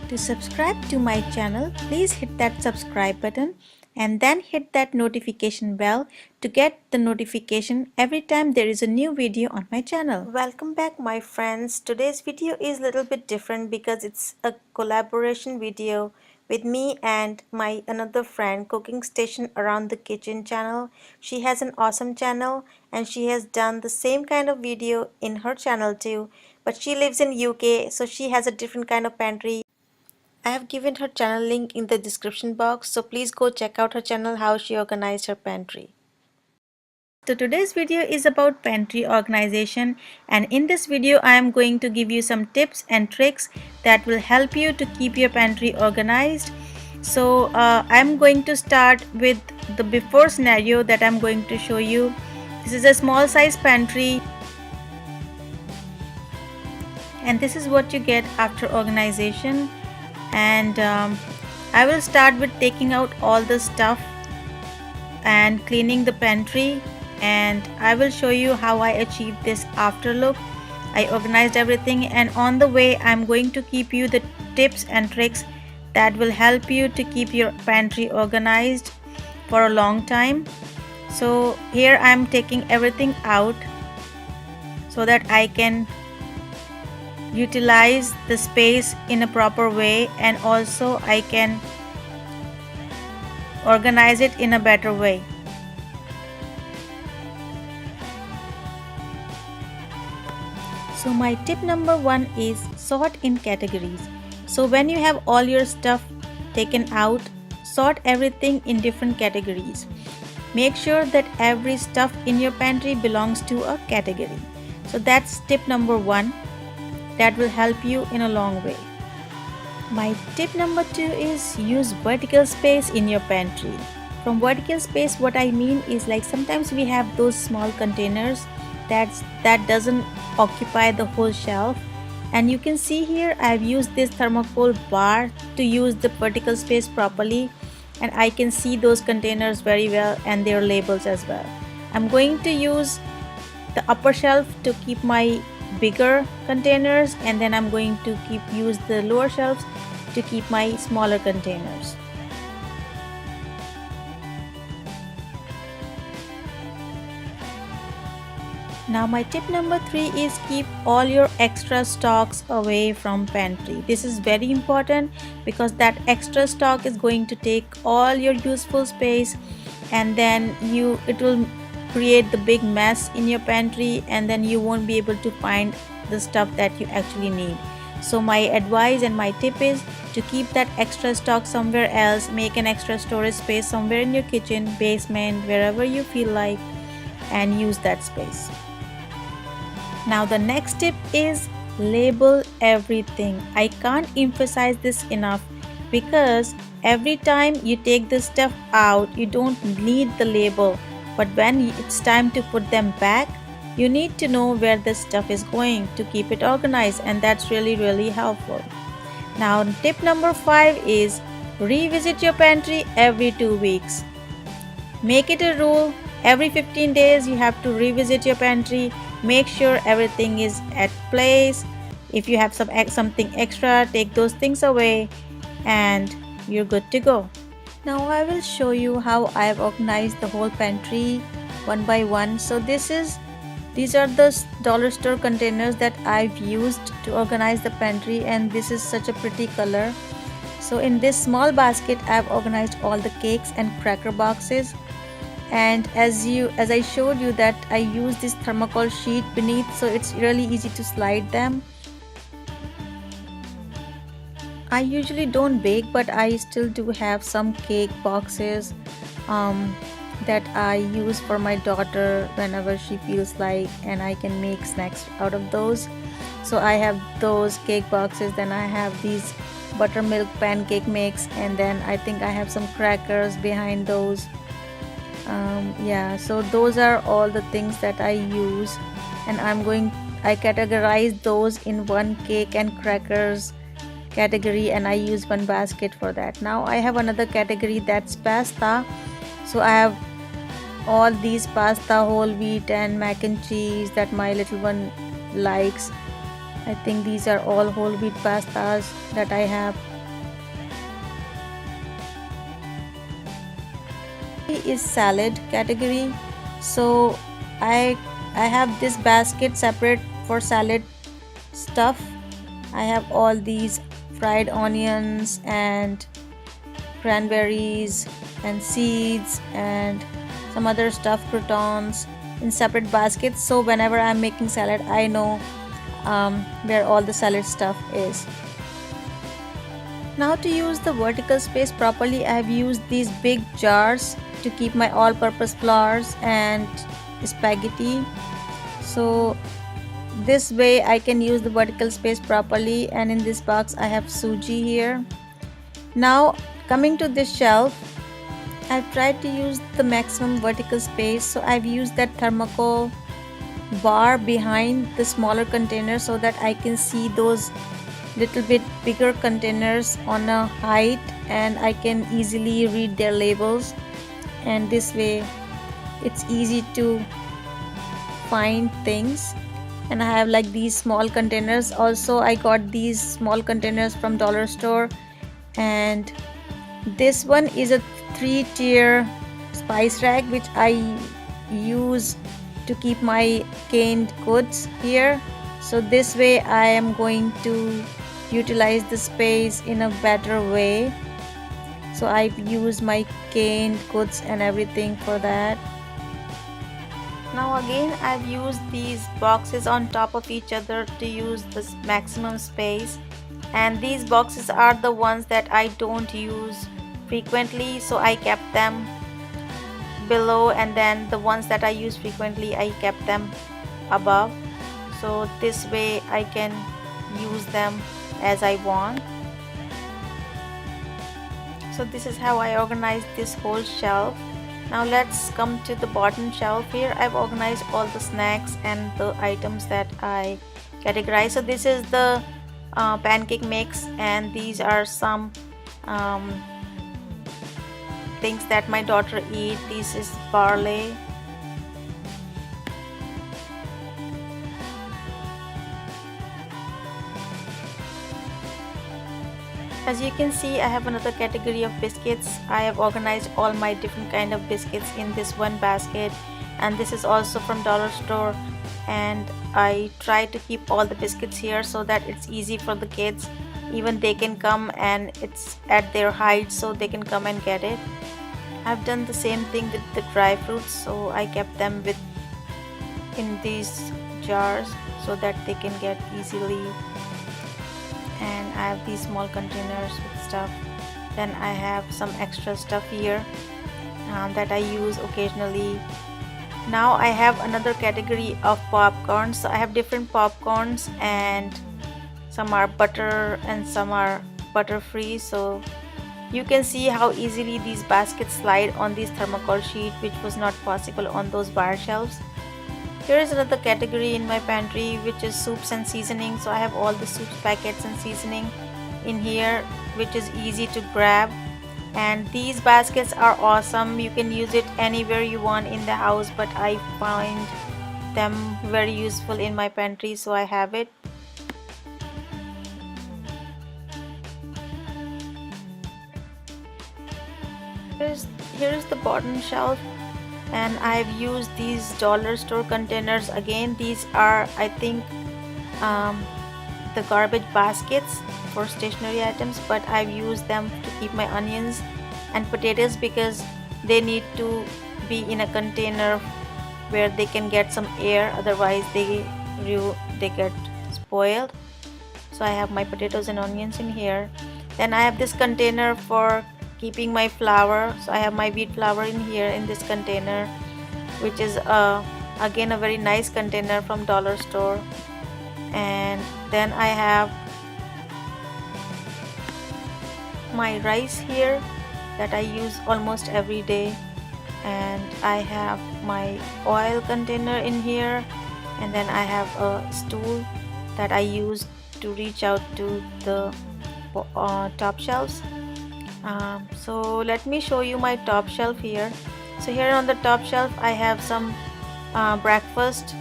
To subscribe to my channel, please hit that subscribe button and then hit that notification bell to get the notification every time there is a new video on my channel. Welcome back my friends. Today's video is a little bit different because it's a collaboration video with me and my another friend, Cookingstation Around the Kitchen channel. She has an awesome channel and she has done the same kind of video in her channel too, but she lives in UK, so she has a different kind of pantry. I have given her channel link in the description box, so please go check out her channel how she organized her pantry. So today's video is about pantry organization, and in this video I am going to give you some tips and tricks that will help you to keep your pantry organized. So I'm going to start with the before scenario that I'm going to show you. This is a small size pantry and this is what you get after organization. And I will start with taking out all the stuff and cleaning the pantry, and I will show you how I achieved this after look. I organized everything, and on the way I'm going to keep you the tips and tricks that will help you to keep your pantry organized for a long time. So here I'm taking everything out so that I can utilize the space in a proper way, and also I can organize it in a better way. So my tip number 1 is sort in categories. So when you have all your stuff taken out, sort everything in different categories. Make sure that every stuff in your pantry belongs to a category. So that's tip number 1. That will help you in a long way. My tip number 2 is use vertical space in your pantry. From vertical space, what I mean is, like, sometimes we have those small containers that doesn't occupy the whole shelf, and you can see here I've used this thermocol bar to use the vertical space properly, and I can see those containers very well and their labels as well. I'm going to use the upper shelf to keep my bigger containers, and then I'm going to use the lower shelves to keep my smaller containers. Now my tip number 3 is keep all your extra stocks away from pantry. This is very important because that extra stock is going to take all your useful space, and then it will create the big mess in your pantry, and then you won't be able to find the stuff that you actually need. So my advice and my tip is to keep that extra stock somewhere else. Make an extra storage space somewhere in your kitchen, basement, wherever you feel like, and use that space. Now the next tip is label everything. I can't emphasize this enough, because every time you take this stuff out, you don't need the label, but when it's time to put them back, you need to know where this stuff is going to keep it organized, and that's really helpful. Now tip number 5 is revisit your pantry every 2 weeks. Make it a rule. Every 15 days you have to revisit your pantry. Make sure everything is at place. If you have something extra, take those things away and you're good to go. Now I will show you how I have organized the whole pantry one by one. So these are the dollar store containers that I've used to organize the pantry, and this is such a pretty color. So in this small basket I've organized all the cakes and cracker boxes, and as I showed you that I use this thermocol sheet beneath, so it's really easy to slide them. I usually don't bake, but I still do have some cake boxes that I use for my daughter whenever she feels like, and I can make snacks out of those. So I have those cake boxes, then I have these buttermilk pancake mix, and then I think I have some crackers behind those. Yeah, so those are all the things that I use, and I categorize those in one cake and crackers category, and I use one basket for that. Now I have another category, that's pasta. So I have all these pasta, whole wheat and mac and cheese that my little one likes. I think these are all whole wheat pastas that I have. is salad category. So I have this basket separate for salad stuff. I have all these fried onions and cranberries and seeds and some other stuff, croutons, in separate baskets. So whenever I'm making salad, I know where all the salad stuff is. Now to use the vertical space properly, I have used these big jars to keep my all-purpose flours and spaghetti. So this way I can use the vertical space properly. And in this box I have suji here. Now coming to this shelf, I've tried to use the maximum vertical space, so I've used that thermocol bar behind the smaller container so that I can see those little bit bigger containers on a height and I can easily read their labels, and this way it's easy to find things. And I have like these small containers. Also I got these small containers from dollar store, and this one is a 3-tier spice rack which I use to keep my canned goods here. So this way I am going to utilize the space in a better way. So I use my canned goods and everything for that. Now again I've used these boxes on top of each other to use this maximum space, and these boxes are the ones that I don't use frequently, so I kept them below, and then the ones that I use frequently I kept them above. So this way I can use them as I want. So this is how I organized this whole shelf. Now let's come to the bottom shelf. Here I've organized all the snacks and the items that I categorize. So this is the pancake mix, and these are some things that my daughter eat. This is barley. As you can see, I have another category of biscuits. I have organized all my different kind of biscuits in this one basket, and this is also from dollar store, and I try to keep all the biscuits here so that it's easy for the kids. Even they can come and it's at their height, so they can come and get it. I've done the same thing with the dry fruits, so I kept them in these jars so that they can get easily. And I have these small containers with stuff. Then I have some extra stuff here that I use occasionally. Now I have another category of popcorns. So I have different popcorns, and some are butter and some are butter free. So you can see how easily these baskets slide on this thermocol sheet, which was not possible on those bar shelves. Here is another category in my pantry, which is soups and seasoning. So I have all the soups packets and seasoning in here, which is easy to grab. And these baskets are awesome. You can use it anywhere you want in the house, but I find them very useful in my pantry, so I have it. Here is the bottom shelf, and I've used these dollar store containers. Again, these are, I think, the garbage baskets for stationery items, but I've used them to keep my onions and potatoes because they need to be in a container where they can get some air, otherwise they get spoiled. So I have my potatoes and onions in here. Then I have this container for keeping my flour. So I have my wheat flour in here in this container, which is again a very nice container from dollar store. And then I have my rice here that I use almost every day, and I have my oil container in here, and then I have a stool that I use to reach out to the top shelves. So let me show you my top shelf here. So here on the top shelf I have some breakfast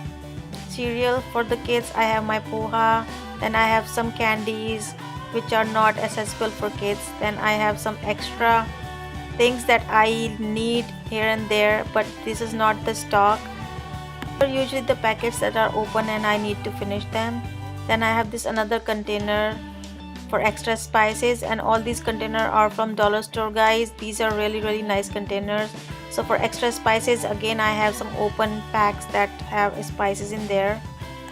cereal for the kids. I have my poha, then I have some candies which are not accessible for kids, then I have some extra things that I need here and there, but this is not the stock. Usually the packets that are open and I need to finish them. Then I have this another container for extra spices, and all these containers are from dollar store, guys. These are really nice containers. So for extra spices, again I have some open packs that have spices in there.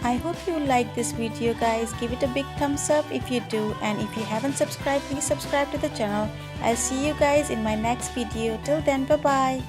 I hope you like this video, guys. Give it a big thumbs up if you do, and if you haven't subscribed, please subscribe to the channel. I'll see you guys in my next video. Till then, bye bye.